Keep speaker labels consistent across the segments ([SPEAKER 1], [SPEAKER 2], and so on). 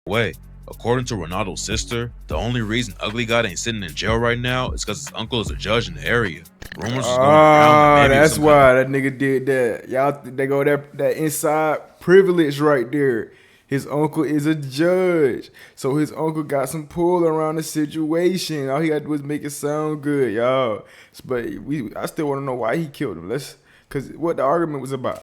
[SPEAKER 1] way. According to Ronaldo's sister, the only reason uglygod ain't sitting in jail right now is because his uncle is a judge in the area. Rumors is going around that maybe
[SPEAKER 2] that's why that nigga did that. Y'all, they go that inside privilege right there. His uncle is a judge, so his uncle got some pull around the situation. All he got to do is make it sound good, y'all. But I still want to know why he killed him. Cause what the argument was about.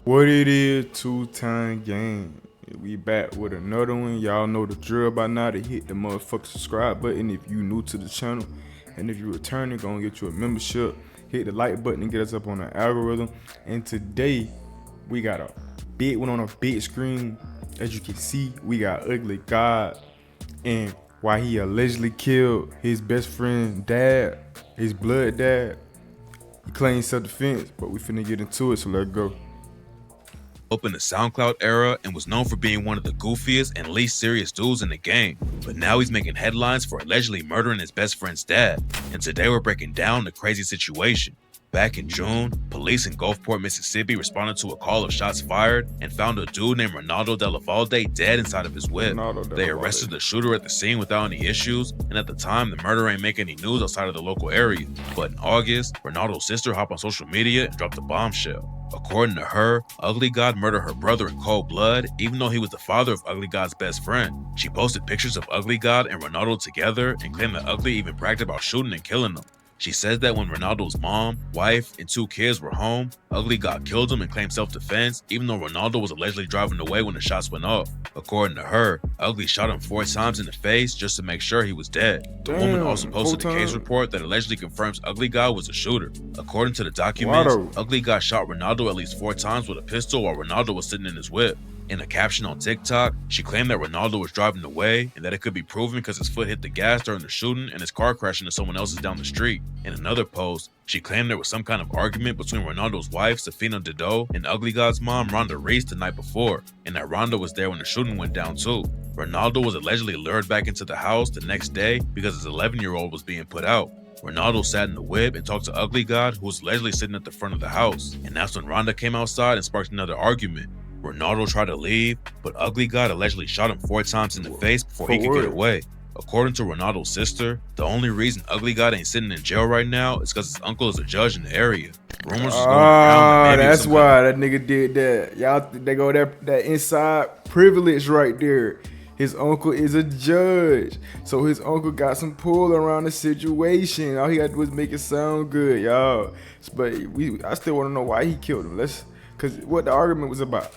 [SPEAKER 2] What it is, two-time game. We back with another one. Y'all know the drill by now to hit the motherfucking subscribe button if you new to the channel. And if you returning, gonna get you a membership. Hit the like button and get us up on the algorithm. And today, we got a big one on a big screen. As you can see, we got uglygod and why he allegedly killed his best friend dad, his blood dad. He claims self-defense, but we finna get into it, so let's go.
[SPEAKER 1] Up in the SoundCloud era and was known for being one of the goofiest and least serious dudes in the game, but now he's making headlines for allegedly murdering his best friend's dad. And today we're breaking down the crazy situation. Back in June, police in Gulfport, Mississippi responded to a call of shots fired and found a dude named Ronaldo Delavalde dead inside of his whip. They arrested the shooter at the scene without any issues, and at the time, the murder ain't making any news outside of the local area. But in August, Ronaldo's sister hopped on social media and dropped a bombshell. According to her, uglygod murdered her brother in cold blood, even though he was the father of uglygod's best friend. She posted pictures of uglygod and Ronaldo together and claimed that Ugly even bragged about shooting and killing them. She says that when Ronaldo's mom, wife, and 2 kids were home, uglygod killed him and claimed self-defense, even though Ronaldo was allegedly driving away when the shots went off. According to her, Ugly shot him 4 times in the face just to make sure he was dead. The woman also posted a case report that allegedly confirms uglygod was a shooter. According to the documents, uglygod shot Ronaldo at least 4 times with a pistol while Ronaldo was sitting in his whip. In a caption on TikTok, she claimed that Ronaldo was driving away and that it could be proven because his foot hit the gas during the shooting and his car crashed into someone else's down the street. In another post, she claimed there was some kind of argument between Ronaldo's wife, Safina Dido, and uglygod's mom, Rhonda Reese, the night before, and that Rhonda was there when the shooting went down too. Ronaldo was allegedly lured back into the house the next day because his 11-year-old was being put out. Ronaldo sat in the whip and talked to uglygod, who was allegedly sitting at the front of the house, and that's when Rhonda came outside and sparked another argument. Ronaldo tried to leave, but uglygod allegedly shot him 4 times in the face before he could get away. According to Ronaldo's sister, the only reason uglygod ain't sitting in jail right now is because his uncle is a judge in the area. Rumors is going around that maybe
[SPEAKER 2] that's why that nigga did that. Y'all, they go that inside privilege right there. His uncle is a judge, so his uncle got some pull around the situation. All he got to do is make it sound good, y'all. But I still want to know why he killed him. Cause what the argument was about.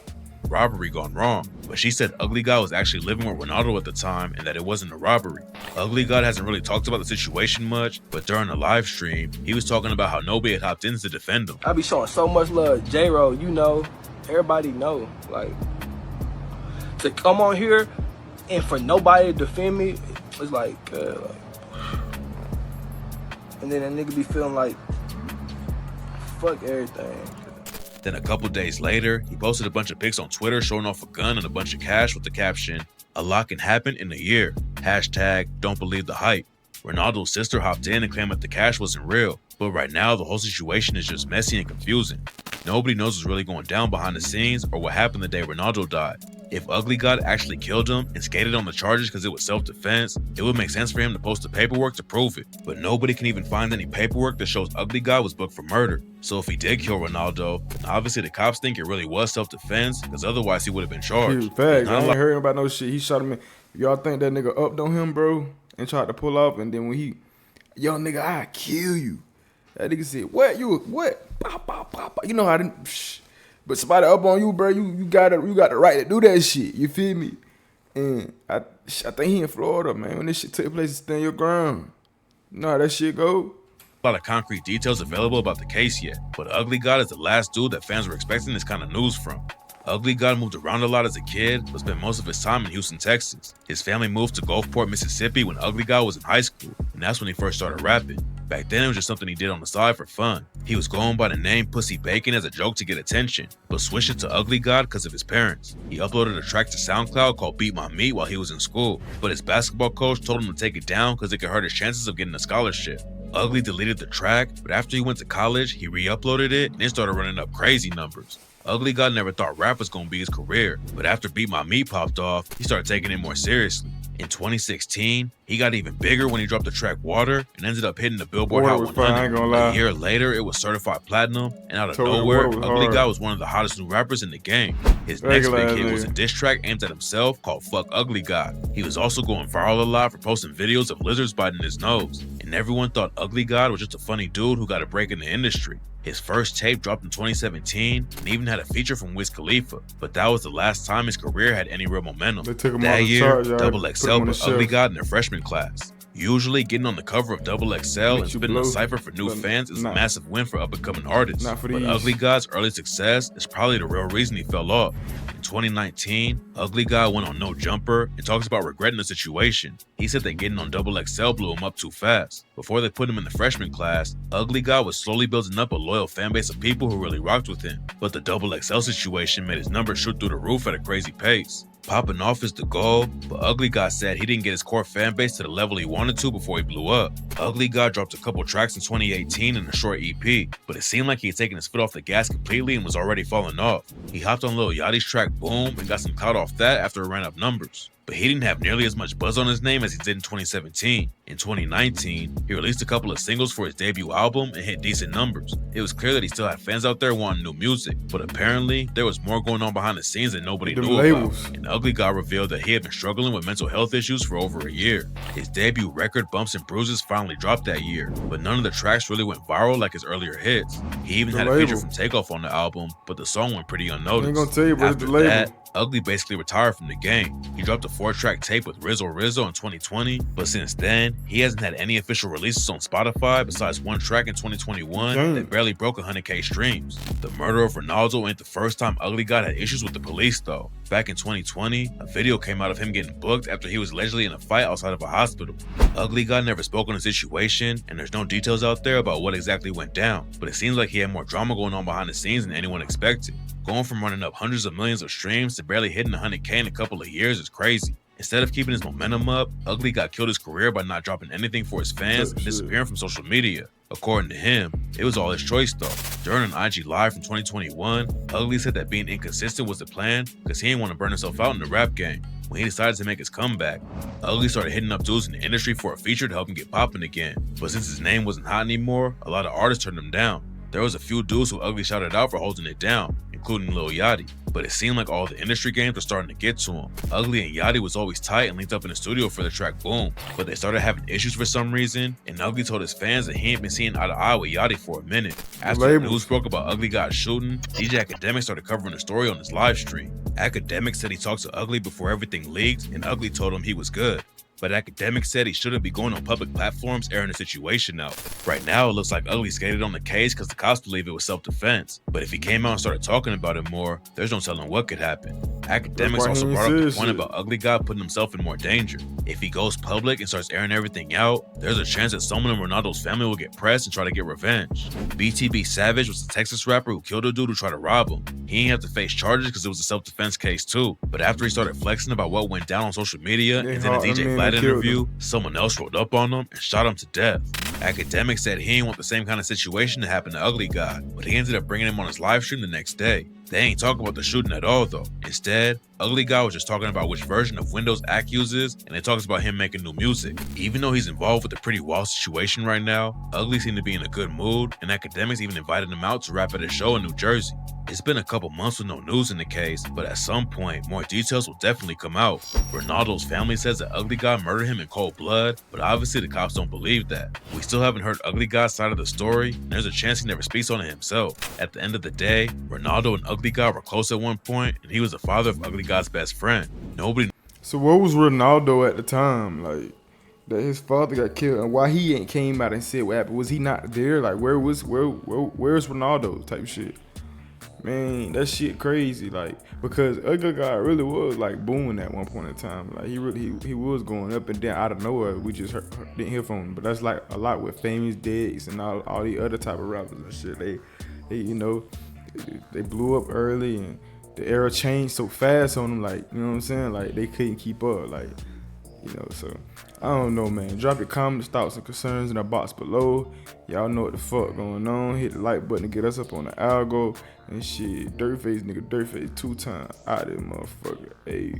[SPEAKER 1] Robbery gone wrong, but she said uglygod was actually living with Ronaldo at the time and that it wasn't a robbery. Uglygod hasn't really talked about the situation much, but during the live stream, he was talking about how nobody had hopped in to defend him.
[SPEAKER 3] I be showing so much love. J-Ro, you know, everybody know, like, to come on here and for nobody to defend me, it's like, and then that nigga be feeling like, fuck everything.
[SPEAKER 1] Then a couple days later, he posted a bunch of pics on Twitter showing off a gun and a bunch of cash with the caption, "A lot can happen in a year. Hashtag don't believe the hype." Ronaldo's sister hopped in and claimed that the cash wasn't real, but right now the whole situation is just messy and confusing. Nobody knows what's really going down behind the scenes or what happened the day Ronaldo died. If uglygod actually killed him and skated on the charges because it was self-defense, it would make sense for him to post the paperwork to prove it. But nobody can even find any paperwork that shows uglygod was booked for murder. So if he did kill Ronaldo, then obviously the cops think it really was self-defense because otherwise he would have been charged.
[SPEAKER 2] Facts. I ain't heard about no shit. He shot him in. Y'all think that nigga upped on him, bro, and tried to pull off, and then when he, yo nigga, I kill you. That nigga said, what? You what? Pop, pop, pop, pop. You know how to, but somebody up on you, bro, you got the right to do that shit. You feel me? And I think he in Florida, man. When this shit take place, stand your ground. You know how that shit go?
[SPEAKER 1] A lot of concrete details available about the case yet, but uglygod is the last dude that fans were expecting this kind of news from. Uglygod moved around a lot as a kid, but spent most of his time in Houston, Texas. His family moved to Gulfport, Mississippi when uglygod was in high school, and that's when he first started rapping. Back then, it was just something he did on the side for fun. He was going by the name Pussy Bacon as a joke to get attention, but switched it to uglygod because of his parents. He uploaded a track to SoundCloud called Beat My Meat while he was in school, but his basketball coach told him to take it down because it could hurt his chances of getting a scholarship. Ugly deleted the track, but after he went to college, he re-uploaded it and it started running up crazy numbers. Ugly God never thought rap was gonna be his career, but after Beat My Meat popped off, he started taking it more seriously. In 2016, he got even bigger when he dropped the track Water and ended up hitting the Billboard
[SPEAKER 2] Water
[SPEAKER 1] Hot
[SPEAKER 2] was fire, I ain't
[SPEAKER 1] 100.
[SPEAKER 2] gonna lie.
[SPEAKER 1] A year later, it was certified platinum, and out of
[SPEAKER 2] Told you,
[SPEAKER 1] nowhere,
[SPEAKER 2] Water was
[SPEAKER 1] Ugly
[SPEAKER 2] hard.
[SPEAKER 1] God was one of the hottest new rappers in the game. His next
[SPEAKER 2] Regular
[SPEAKER 1] big hit
[SPEAKER 2] ass
[SPEAKER 1] was a
[SPEAKER 2] nigga.
[SPEAKER 1] diss track aimed at himself called Fuck Ugly God. He was also going viral a lot for posting videos of lizards biting his nose, and everyone thought Ugly God was just a funny dude who got a break in the industry. His first tape dropped in 2017 and even had a feature from Wiz Khalifa, but that was the last time his career had any real momentum.
[SPEAKER 2] They took him
[SPEAKER 1] That
[SPEAKER 2] off the
[SPEAKER 1] year,
[SPEAKER 2] charts, y'all.
[SPEAKER 1] Double
[SPEAKER 2] Put him
[SPEAKER 1] XL
[SPEAKER 2] on the
[SPEAKER 1] put Ugly
[SPEAKER 2] shelf.
[SPEAKER 1] God in their freshman class. Usually, getting on the cover of Double XL and
[SPEAKER 2] Makes you
[SPEAKER 1] spitting a
[SPEAKER 2] blow,
[SPEAKER 1] cipher for new
[SPEAKER 2] but
[SPEAKER 1] fans is a
[SPEAKER 2] not-
[SPEAKER 1] massive win for up-and-coming artists.
[SPEAKER 2] not for
[SPEAKER 1] But
[SPEAKER 2] these.
[SPEAKER 1] Ugly God's early success is probably the real reason he fell off. In 2019, Ugly God went on No Jumper and talks about regretting the situation. He said that getting on Double XL blew him up too fast. Before they put him in the freshman class, Ugly God was slowly building up a loyal fan base of people who really rocked with him. But the Double XL situation made his numbers shoot through the roof at a crazy pace. Popping off is the goal, but Ugly God said he didn't get his core fan base to the level he wanted to before he blew up. Ugly God dropped a couple tracks in 2018 in a short EP, but it seemed like he had taken his foot off the gas completely and was already falling off. He hopped on Lil Yachty's track Boom and got some clout off that after it ran up numbers. But he didn't have nearly as much buzz on his name as he did in 2017. In 2019, he released a couple of singles for his debut album and hit decent numbers. It was clear that he still had fans out there wanting new music, but apparently there was more going on behind the scenes that nobody
[SPEAKER 2] Them
[SPEAKER 1] knew
[SPEAKER 2] labels.
[SPEAKER 1] about. And Ugly God revealed that he had been struggling with mental health issues for over a year. His debut record Bumps and Bruises finally dropped that year, but none of the tracks really went viral like his earlier hits. He even
[SPEAKER 2] The
[SPEAKER 1] had a feature
[SPEAKER 2] label.
[SPEAKER 1] from Takeoff on the album, but the song went pretty unnoticed.
[SPEAKER 2] I ain't gonna tell you, but it's
[SPEAKER 1] After
[SPEAKER 2] the label.
[SPEAKER 1] that, Ugly basically retired from the game. He dropped a 4-track tape with Rizzo in 2020, but since then, he hasn't had any official releases on Spotify besides one track in 2021
[SPEAKER 2] Dang.
[SPEAKER 1] that barely broke 100K streams. The murder of Ronaldo ain't the first time Ugly God had issues with the police though. Back in 2020, a video came out of him getting booked after he was allegedly in a fight outside of a hospital. Ugly God never spoke on the situation, and there's no details out there about what exactly went down, but it seems like he had more drama going on behind the scenes than anyone expected. Going from running up hundreds of millions of streams to barely hitting 100K in a couple of years is crazy. Instead of keeping his momentum up, Ugly God killed his career by not dropping anything for his fans and disappearing from social media. According to him, it was all his choice though. During an IG Live from 2021, Ugly said that being inconsistent was the plan because he didn't want to burn himself out in the rap game. When he decided to make his comeback, Ugly started hitting up dudes in the industry for a feature to help him get popping again. But since his name wasn't hot anymore, a lot of artists turned him down. There was a few dudes who Ugly shouted out for holding it down, including Lil Yachty, but it seemed like all the industry games were starting to get to him. Ugly and Yachty was always tight and linked up in the studio for the track Boom, but they started having issues for some reason, and Ugly told his fans that he ain't been seeing eye to eye with Yachty for a minute. After the
[SPEAKER 2] Labels.
[SPEAKER 1] news broke about Ugly God shooting, DJ Academic started covering the story on his live stream. Academic said he talked to Ugly before everything leaked, and Ugly told him he was good. But Academic said he shouldn't be going on public platforms airing the situation out. Right now, it looks like Ugly skated on the case because the cops believe it was self-defense. But if he came out and started talking about it more, there's no telling what could happen. Academics
[SPEAKER 2] That's why
[SPEAKER 1] also
[SPEAKER 2] he
[SPEAKER 1] brought up the
[SPEAKER 2] says
[SPEAKER 1] point
[SPEAKER 2] shit.
[SPEAKER 1] about Ugly God putting himself in more danger. If he goes public and starts airing everything out, there's a chance that someone in Ronaldo's family will get pressed and try to get revenge. BTB Savage was a Texas rapper who killed a dude who tried to rob him. He didn't have to face charges because it was a self-defense case too. But after he started flexing about what went down on social media
[SPEAKER 2] They
[SPEAKER 1] and then a
[SPEAKER 2] hard- I
[SPEAKER 1] DJ
[SPEAKER 2] mean,
[SPEAKER 1] Vlad
[SPEAKER 2] they killed
[SPEAKER 1] interview, someone else rolled up on him and shot him to death. Academic said he didn't want the same kind of situation to happen to Ugly God, but he ended up bringing him on his live stream the next day. They ain't talk about the shooting at all though. Instead, Ugly God was just talking about which version of Windows Act uses, and it talks about him making new music. Even though he's involved with a pretty wild situation right now, Ugly seemed to be in a good mood, and Academics even invited him out to rap at a show in New Jersey. It's been a couple months with no news in the case, but at some point, more details will definitely come out. Ronaldo's family says that Ugly God murdered him in cold blood, but obviously the cops don't believe that. We still haven't heard Ugly God's side of the story, and there's a chance he never speaks on it himself. At the end of the day, Ronaldo and Ugly God were close at one point, and he was the father of Ugly God's best friend. Nobody
[SPEAKER 2] So what was Ronaldo at the time? Like, that his father got killed, and why he ain't came out and said what happened? Was he not there? Like, where's Ronaldo type shit? Man, that shit crazy. Like, because Ugly God really was like booming at one point in time. Like, he was going up and down out of nowhere. We just didn't hear from him. But that's like a lot with Famous Dex and all the other type of rappers and shit. They you know, they blew up early, and the era changed so fast on them. Like, you know what I'm saying? Like, they couldn't keep up. Like, You know, so I don't know, man. Drop your comments, thoughts, and concerns in the box below. Y'all know what the fuck going on. Hit the like button to get us up on the algo and shit. Dirtface, nigga, Dirtface 2 times out of this motherfucker. Hey.